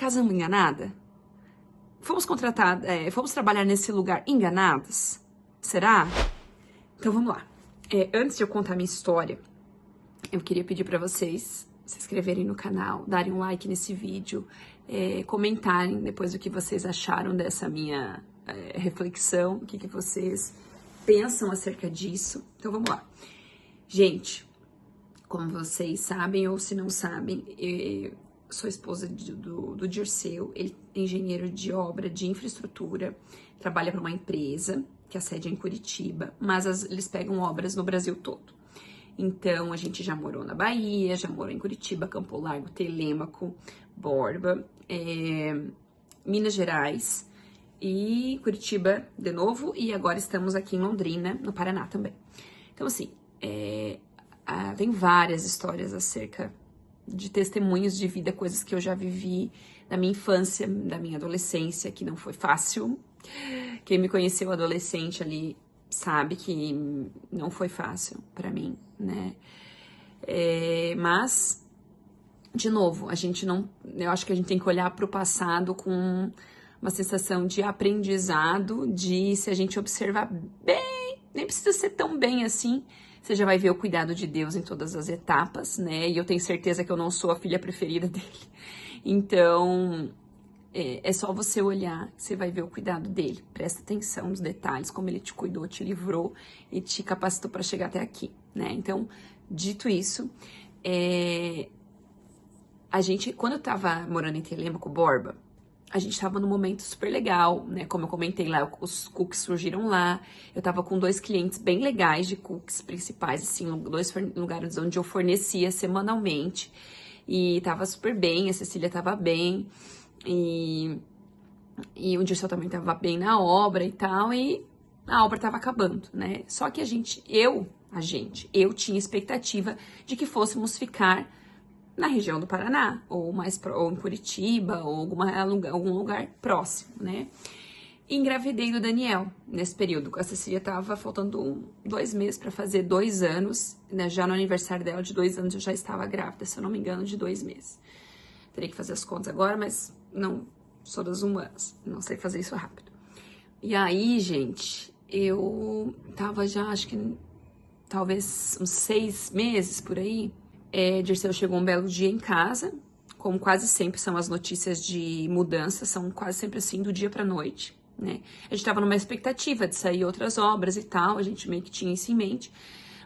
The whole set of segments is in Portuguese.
casamos enganada? Fomos contratadas, fomos trabalhar nesse lugar enganadas? Será? Então vamos lá. Antes de eu contar a minha história, eu queria pedir pra vocês se inscreverem no canal, darem um like nesse vídeo, comentarem depois o que vocês acharam dessa minha reflexão, o que vocês pensam acerca disso. Então vamos lá. Gente, como vocês sabem ou se não sabem, eu sou esposa do Dirceu, ele é engenheiro de obra de infraestrutura, trabalha para uma empresa que a sede é em Curitiba, mas eles pegam obras no Brasil todo. Então, a gente já morou na Bahia, já morou em Curitiba, Campo Largo, Telêmaco, Borba, Minas Gerais e Curitiba de novo, e agora estamos aqui em Londrina, no Paraná também. Então, assim, tem várias histórias acerca de testemunhos de vida, coisas que eu já vivi da minha infância, da minha adolescência, que não foi fácil. Quem me conheceu adolescente ali sabe que não foi fácil pra mim, né? Mas, de novo, eu acho que a gente tem que olhar pro passado com uma sensação de aprendizado, de se a gente observar bem, nem precisa ser tão bem assim, você já vai ver o cuidado de Deus em todas as etapas, né? E eu tenho certeza que eu não sou a filha preferida dele. Então, é só você olhar, você vai ver o cuidado dele. Presta atenção nos detalhes, como ele te cuidou, te livrou e te capacitou para chegar até aqui, né? Então, dito isso, quando eu tava morando em Telêmaco, Borba, a gente tava num momento super legal, né? Como eu comentei lá, os cookies surgiram lá. Eu tava com 2 clientes bem legais de cookies principais, assim, 2 lugares onde eu fornecia semanalmente. E tava super bem, a Cecília tava bem. E o Dirceu também tava bem na obra e tal. E a obra tava acabando, né? Só que eu tinha expectativa de que fôssemos ficar na região do Paraná, ou em Curitiba, ou algum lugar próximo, né? E engravidei do Daniel nesse período. A Cecília tava faltando 2 meses para fazer 2 anos, né? Já no aniversário dela de 2 anos eu já estava grávida, se eu não me engano, de 2 meses. Teria que fazer as contas agora, mas não sou das humanas, não sei fazer isso rápido. E aí, gente, eu tava já, acho que talvez uns 6 meses por aí. Dirceu chegou um belo dia em casa, como quase sempre são as notícias de mudança, são quase sempre assim, do dia pra noite, né? A gente tava numa expectativa de sair outras obras e tal, a gente meio que tinha isso em mente.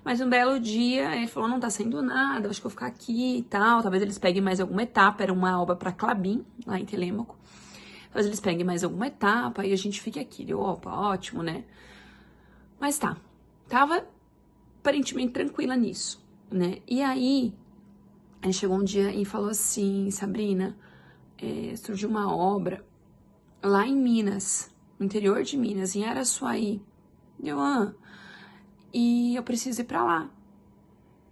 Mas um belo dia, ele falou, não tá saindo nada, acho que eu vou ficar aqui e tal, talvez eles peguem mais alguma etapa, era uma obra pra Klabin, lá em Telêmaco. Talvez eles peguem mais alguma etapa e a gente fique aqui. Deu, opa, ótimo, né? Mas tá, tava aparentemente tranquila nisso, né? E aí, ele chegou um dia e falou assim, Sabrina, surgiu uma obra lá em Minas, no interior de Minas, em Araçuaí. E eu preciso ir pra lá.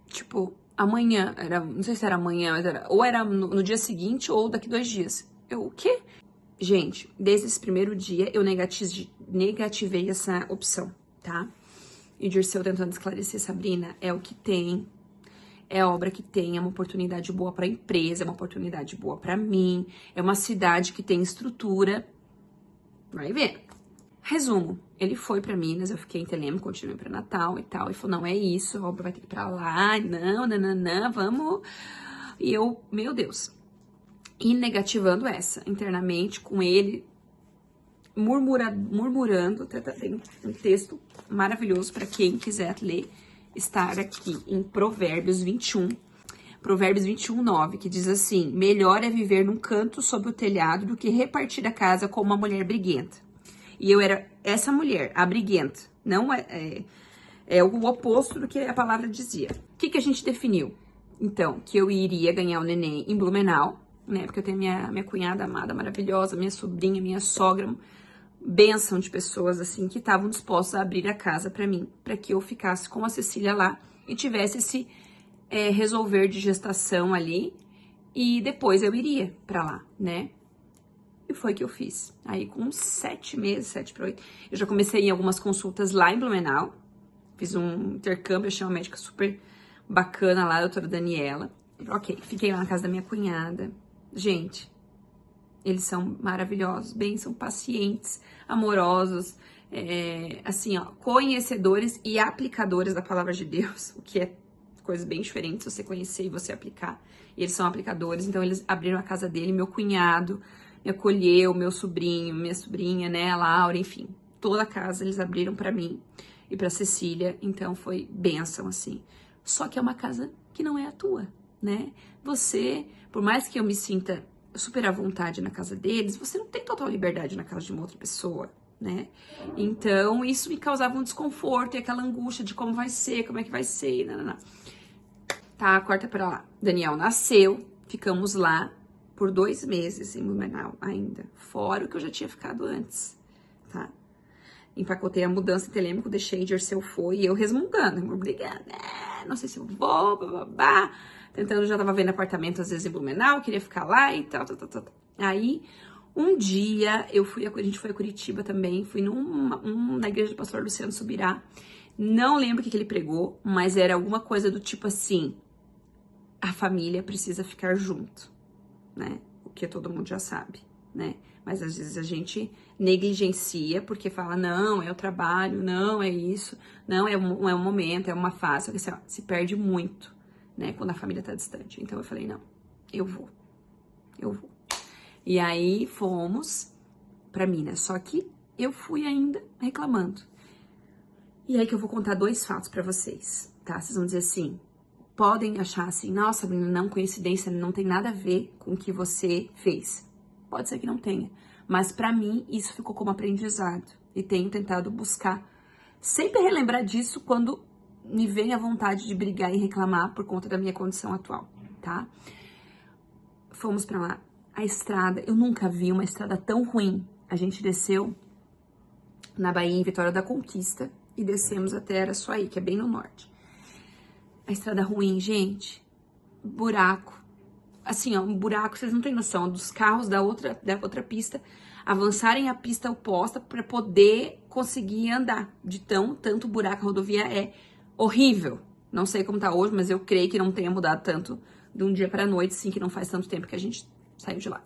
Tipo, amanhã, não sei se era amanhã, mas ou era no dia seguinte ou daqui 2 dias. O quê? Gente, desde esse primeiro dia eu negativei essa opção, tá? E o Dirceu tentando esclarecer, Sabrina, é o que tem, é a obra que tem, é uma oportunidade boa pra empresa, é uma oportunidade boa pra mim, é uma cidade que tem estrutura, vai ver. Resumo, ele foi pra Minas, eu fiquei em Telêmaco, continuei pra Natal e tal, e falou, não, é isso, a obra vai ter que ir pra lá, não, vamos. E eu, meu Deus, e negativando essa, internamente, com ele, murmurando, tem um texto maravilhoso para quem quiser ler, estar aqui em Provérbios 21, 9, que diz assim, melhor é viver num canto sob o telhado do que repartir a casa com uma mulher briguenta. E eu era essa mulher, a briguenta, não é o oposto do que a palavra dizia. O que a gente definiu? Então, que eu iria ganhar o neném em Blumenau, né, porque eu tenho minha cunhada amada, maravilhosa, minha sobrinha, minha sogra, bênção de pessoas, assim, que estavam dispostas a abrir a casa pra mim, pra que eu ficasse com a Cecília lá e tivesse esse resolver de gestação ali, e depois eu iria pra lá, né? E foi que eu fiz. Aí, com 7 meses, 7 para 8, eu já comecei em algumas consultas lá em Blumenau, fiz um intercâmbio, achei uma médica super bacana lá, a doutora Daniela. Ok, fiquei lá na casa da minha cunhada. Gente, Eles são maravilhosos, bem, são pacientes, amorosos, assim, ó, conhecedores e aplicadores da palavra de Deus, o que é coisa bem diferente você conhecer e você aplicar. E eles são aplicadores, então eles abriram a casa dele, meu cunhado me acolheu, meu sobrinho, minha sobrinha, né, a Laura, enfim, toda a casa eles abriram pra mim e pra Cecília, então foi bênção, assim. Só que é uma casa que não é a tua, né? Você, por mais que eu me sinta super à vontade na casa deles, você não tem total liberdade na casa de uma outra pessoa, né? Então, isso me causava um desconforto e aquela angústia de como vai ser, como é que vai ser, não. Tá, corta pra lá. Daniel nasceu, ficamos lá por 2 meses em Blumenau ainda, fora o que eu já tinha ficado antes, tá? Empacotei a mudança em Telêmaco, deixei, Dirceu foi, e eu resmungando, brigando, não sei se eu vou, babá, tentando, já tava vendo apartamento às vezes em Blumenau, queria ficar lá e tal. Aí, um dia, a gente foi a Curitiba também, fui na igreja do pastor Luciano Subirá, não lembro o que ele pregou, mas era alguma coisa do tipo assim, a família precisa ficar junto, né? O que todo mundo já sabe, né? Mas às vezes a gente negligencia porque fala, não, é o trabalho, não, é isso, não, é um momento, é uma fase, assim, ó, se perde muito, né? Quando a família tá distante. Então eu falei, não, eu vou. E aí fomos pra Minas, só que eu fui ainda reclamando. E aí que eu vou contar 2 fatos pra vocês, tá? Vocês vão dizer assim, podem achar assim, nossa, não, coincidência, não tem nada a ver com o que você fez. Pode ser que não tenha, mas pra mim isso ficou como aprendizado e tenho tentado buscar, sempre relembrar disso quando me vem a vontade de brigar e reclamar por conta da minha condição atual, tá? Fomos pra lá, a estrada, eu nunca vi uma estrada tão ruim. A gente desceu na Bahia, em Vitória da Conquista, e descemos até Araçuaí, que é bem no norte. A estrada ruim, gente, buraco. Assim, ó, um buraco, vocês não têm noção, dos carros da outra pista avançarem a pista oposta para poder conseguir andar. De tanto buraco, a rodovia é horrível. Não sei como tá hoje, mas eu creio que não tenha mudado tanto de um dia pra noite, sim, que não faz tanto tempo que a gente saiu de lá.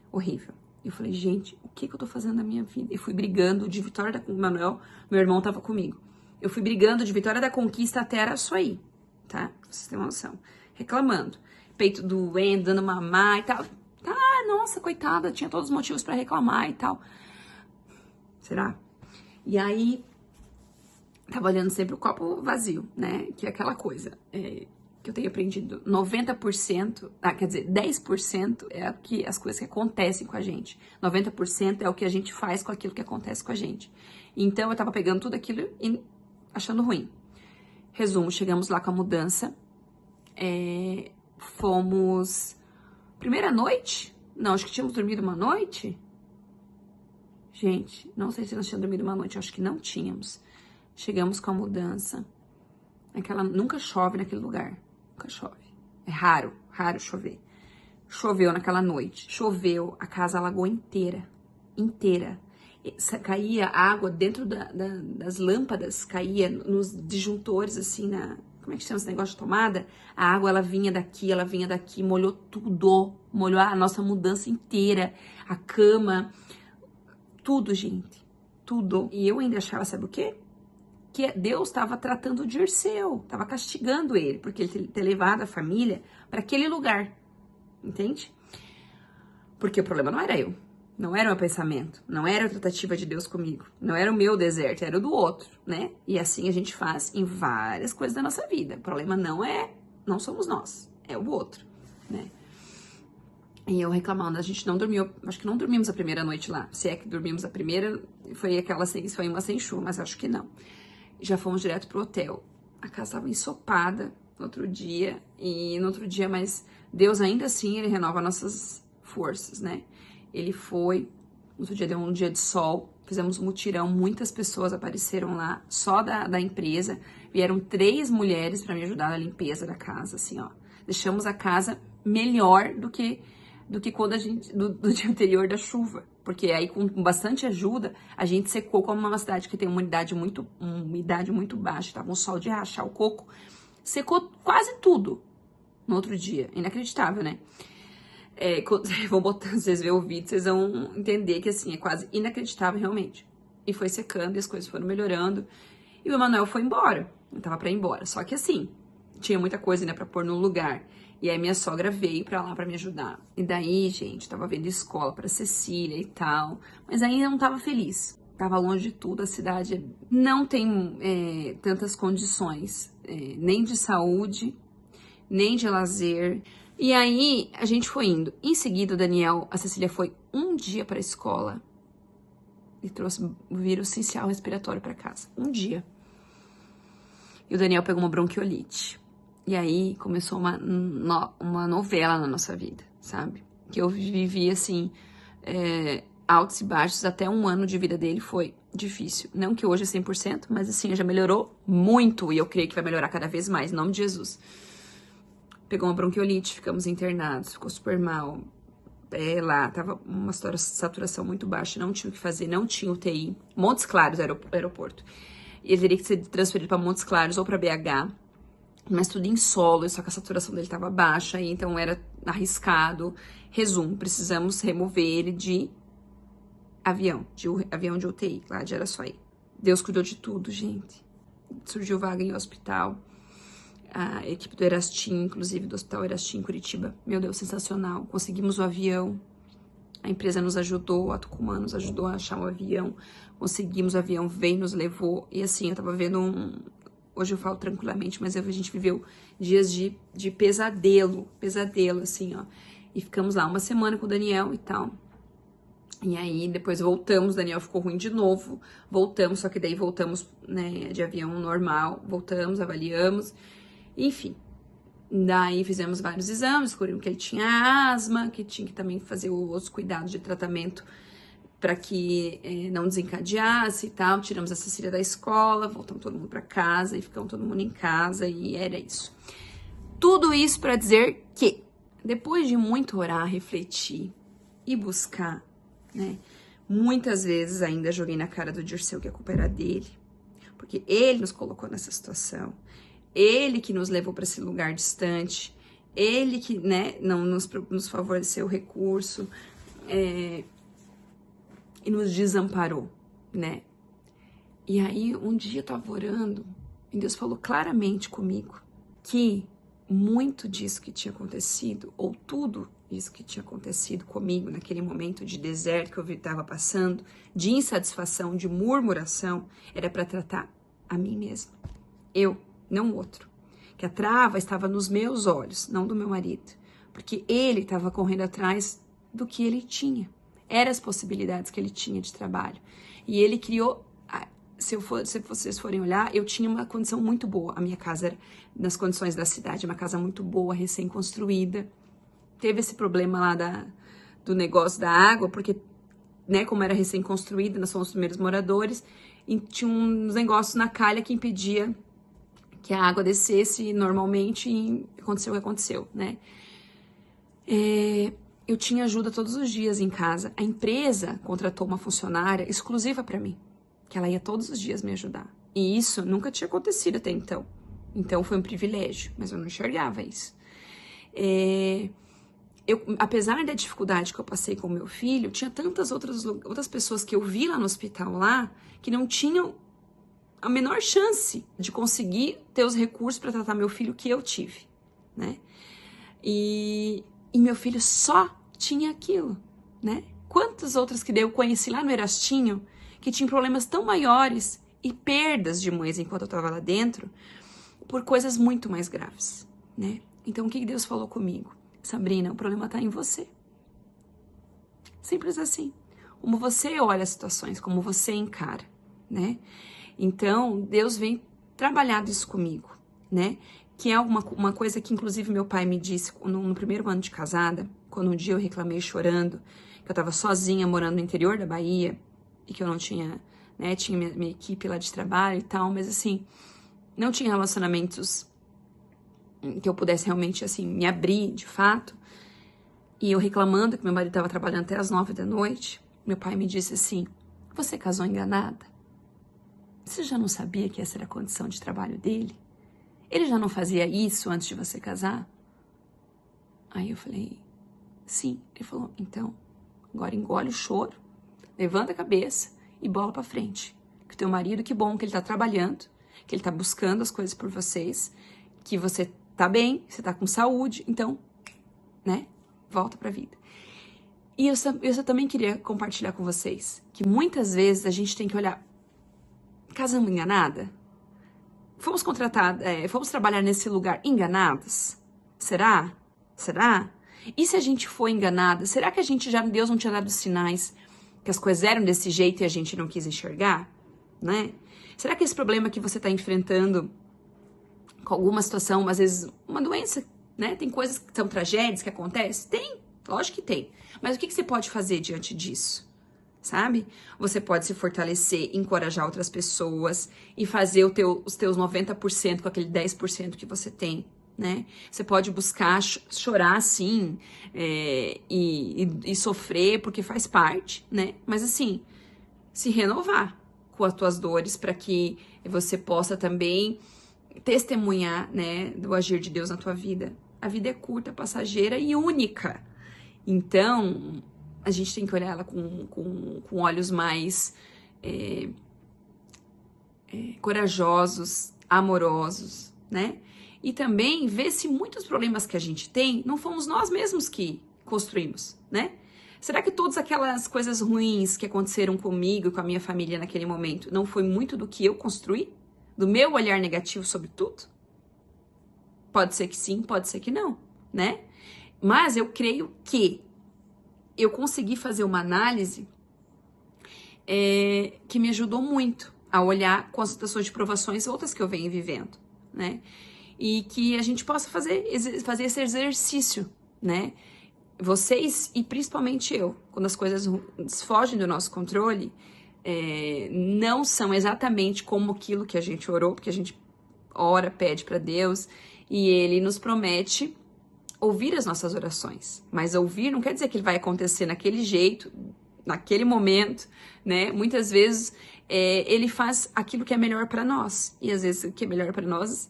Horrível. Eu falei, gente, o que eu tô fazendo na minha vida? Eu fui brigando de Vitória da Manuel, meu irmão tava comigo. Eu fui brigando de Vitória da Conquista até Araçuaí, tá? Pra vocês terem uma noção. Reclamando. Peito doendo, dando mamar e tal. Tá, nossa, coitada, tinha todos os motivos pra reclamar e tal. Será? E aí, tava olhando sempre o copo vazio, né? Que é aquela coisa que eu tenho aprendido. 90%, quer dizer, 10% é as coisas que acontecem com a gente. 90% é o que a gente faz com aquilo que acontece com a gente. Então, eu tava pegando tudo aquilo e achando ruim. Resumo, chegamos lá com a mudança. Fomos... Primeira noite? Não, acho que tínhamos dormido uma noite. Gente, não sei se nós tínhamos dormido uma noite, acho que não tínhamos. Chegamos com a mudança. Nunca chove naquele lugar. Nunca chove. É raro chover. Choveu naquela noite. Choveu, a casa alagou inteira. Caía água dentro das lâmpadas, caía nos disjuntores, assim, como é que chama esse negócio de tomada? A água, ela vinha daqui, molhou tudo. Molhou a nossa mudança inteira. A cama, tudo, gente. Tudo. E eu ainda achava, sabe o quê? Que Deus estava tratando o Dirceu, estava castigando ele, porque ele ter levado a família para aquele lugar, entende? Porque o problema não era eu, não era o meu pensamento, não era a tratativa de Deus comigo, não era o meu deserto, era o do outro, né? E assim a gente faz em várias coisas da nossa vida. O problema não somos nós, é o outro, né? E eu reclamando, a gente não dormiu, acho que não dormimos a primeira noite lá. Se é que dormimos a primeira, foi uma sem chuva, mas acho que não. Já fomos direto pro hotel. A casa estava ensopada no outro dia, mas Deus ainda assim, ele renova nossas forças, né? Ele foi, no outro dia deu um dia de sol, fizemos um mutirão, muitas pessoas apareceram lá, só da empresa, vieram 3 mulheres para me ajudar na limpeza da casa, assim, ó. Deixamos a casa melhor do que quando do dia anterior da chuva, porque aí com bastante ajuda, a gente secou, como uma cidade que tem uma umidade muito baixa, tava um sol de rachar o coco, secou quase tudo no outro dia, inacreditável, né? Vão botar, vocês verem o vídeo, vocês vão entender que, assim, é quase inacreditável, realmente. E foi secando, e as coisas foram melhorando. E o Emanuel foi embora. Eu tava pra ir embora. Só que, assim, tinha muita coisa, né, pra pôr no lugar. E aí minha sogra veio pra lá pra me ajudar. E daí, gente, tava vendo escola pra Cecília e tal. Mas ainda não tava feliz. Tava longe de tudo, a cidade não tem tantas condições, nem de saúde, nem de lazer. E aí, a gente foi indo. Em seguida, a Cecília foi um dia pra escola e trouxe o vírus essencial respiratório pra casa. Um dia. E o Daniel pegou uma bronquiolite. E aí, começou uma novela na nossa vida, sabe? Que eu vivi, assim, altos e baixos. Até um ano de vida dele foi difícil. Não que hoje é 100%, mas assim, já melhorou muito. E eu creio que vai melhorar cada vez mais, em nome de Jesus. Pegou uma bronquiolite, ficamos internados, ficou super mal. Lá, tava uma saturação muito baixa, não tinha o que fazer, não tinha UTI. Montes Claros, aeroporto. Ele teria que ser transferido para Montes Claros ou para BH, mas tudo em solo, só que a saturação dele tava baixa, e então era arriscado. Resumo, precisamos remover ele de avião de UTI, lá de Araçuaí. Deus cuidou de tudo, gente. Surgiu vaga em hospital. A equipe do Erastim, inclusive do Hospital Erastim em Curitiba. Meu Deus, sensacional. Conseguimos o avião. A empresa nos ajudou, a Tucumã nos ajudou a achar o avião. Conseguimos o avião, veio, nos levou. E assim, eu tava vendo Hoje eu falo tranquilamente, mas a gente viveu dias de pesadelo, assim, ó. E ficamos lá uma semana com o Daniel e tal. E aí, depois voltamos, o Daniel ficou ruim de novo. Voltamos, só que daí voltamos, né, de avião normal. Voltamos, avaliamos. Enfim, daí fizemos vários exames, descobrimos que ele tinha asma, que tinha que também fazer os cuidados de tratamento para que não desencadeasse e tal. Tiramos a Cecília da escola, voltamos todo mundo para casa e ficamos todo mundo em casa e era isso. Tudo isso para dizer que, depois de muito orar, refletir e buscar, né, muitas vezes ainda joguei na cara do Dirceu que a culpa era dele, porque ele nos colocou nessa situação. Ele que nos levou para esse lugar distante, ele que, né, não nos favoreceu o recurso e nos desamparou, né? E aí, um dia eu tava orando e Deus falou claramente comigo que muito disso que tinha acontecido, ou tudo isso que tinha acontecido comigo naquele momento de deserto que eu estava passando, de insatisfação, de murmuração, era para tratar a mim mesma. Eu, não o outro. Que a trava estava nos meus olhos, não do meu marido. Porque ele estava correndo atrás do que ele tinha. Eram as possibilidades que ele tinha de trabalho. E ele criou... Se vocês forem olhar, eu tinha uma condição muito boa. A minha casa era nas condições da cidade, uma casa muito boa, recém-construída. Teve esse problema lá do negócio da água, porque, né, como era recém-construída, nós somos os primeiros moradores, e tinha uns negócios na calha que impedia que a água descesse normalmente e aconteceu o que aconteceu, né? Eu tinha ajuda todos os dias em casa. A empresa contratou uma funcionária exclusiva para mim, que ela ia todos os dias me ajudar. E isso nunca tinha acontecido até então. Então foi um privilégio, mas eu não enxergava isso. Apesar da dificuldade que eu passei com o meu filho, tinha tantas outras pessoas que eu vi lá no hospital lá, que não tinham a menor chance de conseguir ter os recursos para tratar meu filho que eu tive, né? E meu filho só tinha aquilo, né? Quantas outras que eu conheci lá no Erastinho que tinham problemas tão maiores e perdas de mães enquanto eu estava lá dentro por coisas muito mais graves, né? Então, o que Deus falou comigo? Sabrina, o problema está em você. Simples assim. Como você olha as situações, como você encara, né? Então, Deus vem trabalhar isso comigo, né? Que é uma coisa que, inclusive, meu pai me disse no primeiro ano de casada, quando um dia eu reclamei chorando, que eu tava sozinha morando no interior da Bahia, e que eu não tinha, né? Tinha minha equipe lá de trabalho e tal, mas assim, não tinha relacionamentos que eu pudesse realmente, assim, me abrir de fato. E eu reclamando que meu marido estava trabalhando até as 9 da noite, meu pai me disse assim: você casou enganada? Você já não sabia que essa era a condição de trabalho dele? Ele já não fazia isso antes de você casar? Aí eu falei, Sim. Ele falou, então, agora engole o choro, levanta a cabeça e bola pra frente. Que o teu marido, que bom que ele tá trabalhando, que ele tá buscando as coisas por vocês, que você tá bem, você tá com saúde, então, né, volta pra vida. E eu também queria compartilhar com vocês que muitas vezes a gente tem que olhar, casamos enganada? Fomos contratadas, fomos trabalhar nesse lugar enganadas? Será? Será? E se a gente foi enganada, será que Deus não tinha dado sinais que as coisas eram desse jeito e a gente não quis enxergar? Né? Será que esse problema que você está enfrentando com alguma situação, às vezes uma doença, né? Tem coisas que são tragédias que acontecem? Tem, lógico que tem. Mas o que você pode fazer diante disso? Sabe? Você pode se fortalecer, encorajar outras pessoas e fazer os teus 90% com aquele 10% que você tem, né? Você pode buscar chorar, sim, e sofrer, porque faz parte, né? Mas assim, se renovar com as tuas dores para que você possa também testemunhar, né, do agir de Deus na tua vida. A vida é curta, passageira e única. Então, a gente tem que olhar ela com olhos mais corajosos, amorosos, né? E também ver se muitos problemas que a gente tem não fomos nós mesmos que construímos, né? Será que todas aquelas coisas ruins que aconteceram comigo e com a minha família naquele momento não foi muito do que eu construí? Do meu olhar negativo sobre tudo? Pode ser que sim, pode ser que não, né? Mas eu creio que eu consegui fazer uma análise que me ajudou muito a olhar com as situações de provações outras que eu venho vivendo, né? E que a gente possa fazer esse exercício, né? Vocês e principalmente eu, quando as coisas fogem do nosso controle, não são exatamente como aquilo que a gente orou, porque a gente ora, pede para Deus e Ele nos promete ouvir as nossas orações. Mas ouvir não quer dizer que ele vai acontecer naquele jeito, naquele momento, né? Muitas vezes ele faz aquilo que é melhor para nós e às vezes o que é melhor para nós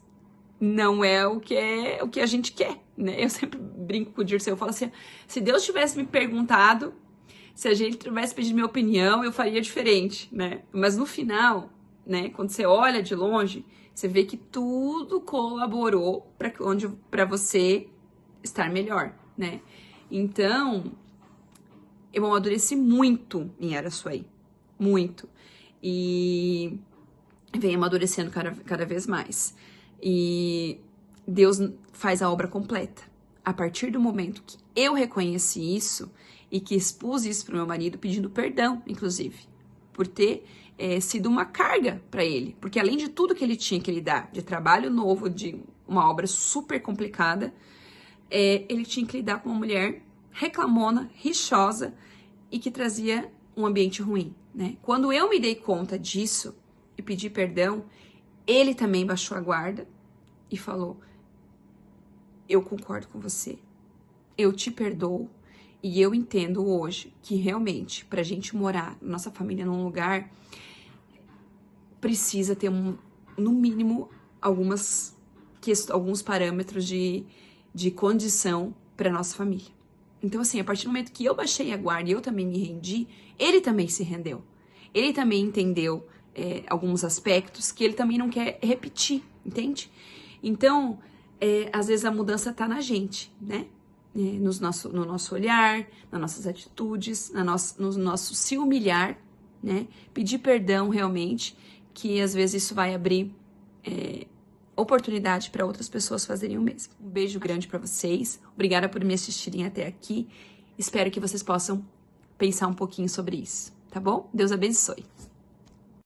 não é o que a gente quer, né? Eu sempre brinco com o Dirceu, eu falo assim, se Deus tivesse me perguntado, se a gente tivesse pedido minha opinião, eu faria diferente, né? Mas no final, né, quando você olha de longe, você vê que tudo colaborou para você estar melhor, né? Então, eu amadureci muito em Araçuaí, muito. E venho amadurecendo cada vez mais. E Deus faz a obra completa. A partir do momento que eu reconheci isso e que expus isso para o meu marido, pedindo perdão, inclusive, por ter sido uma carga para ele. Porque além de tudo que ele tinha que lidar, de trabalho novo, de uma obra super complicada, ele tinha que lidar com uma mulher reclamona, rixosa e que trazia um ambiente ruim, né? Quando eu me dei conta disso e pedi perdão, ele também baixou a guarda e falou, eu concordo com você, eu te perdoo e eu entendo hoje que realmente pra gente morar, nossa família num lugar, precisa ter no mínimo alguns parâmetros de condição para nossa família. Então, assim, a partir do momento que eu baixei a guarda e eu também me rendi, ele também se rendeu. Ele também entendeu alguns aspectos que ele também não quer repetir, entende? Então, às vezes a mudança tá na gente, né? No nosso olhar, nas nossas atitudes, no nosso se humilhar, né? Pedir perdão realmente, que às vezes isso vai abrir oportunidade para outras pessoas fazerem o mesmo. Um beijo grande para vocês. Obrigada por me assistirem até aqui. Espero que vocês possam pensar um pouquinho sobre isso, tá bom? Deus abençoe.